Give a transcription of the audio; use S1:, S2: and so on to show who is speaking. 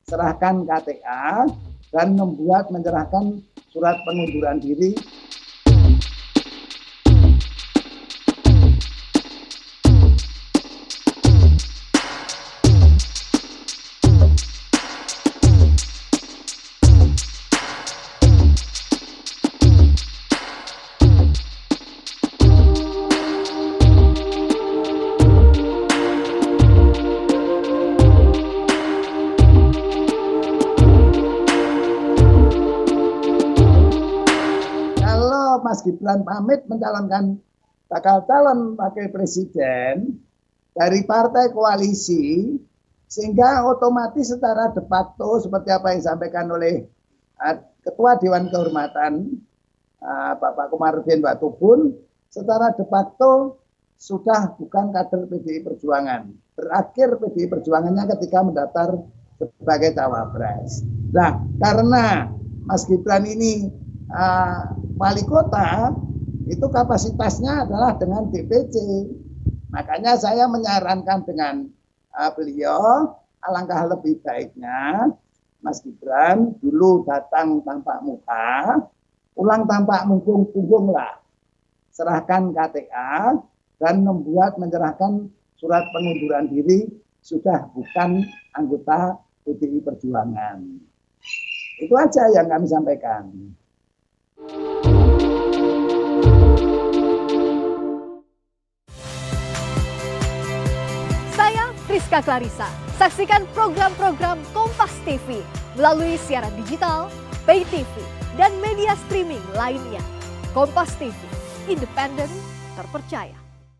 S1: serahkan KTA, dan membuat menyerahkan surat pengunduran diri. Mas Gibran pamit mencalonkan bakal calon wakil presiden dari partai koalisi, sehingga otomatis secara de facto seperti apa yang disampaikan oleh Ketua Dewan Kehormatan Bapak Komarudin Watubun, secara de facto sudah bukan kader PDI Perjuangan. Berakhir PDI Perjuangannya ketika mendaftar sebagai cawapres. Nah, karena Mas Gibran ini wali kota, itu kapasitasnya adalah dengan DPC. Makanya saya menyarankan dengan beliau, alangkah lebih baiknya Mas Gibran dulu datang tanpa muka, pulang tanpa punggung lah. Serahkan KTA dan membuat menyerahkan surat pengunduran diri, sudah bukan anggota PDI Perjuangan. Itu aja yang kami sampaikan.
S2: Saya Rizka Clarissa. Saksikan program-program Kompas TV melalui siaran digital, pay TV, dan media streaming lainnya. Kompas TV, independen, terpercaya.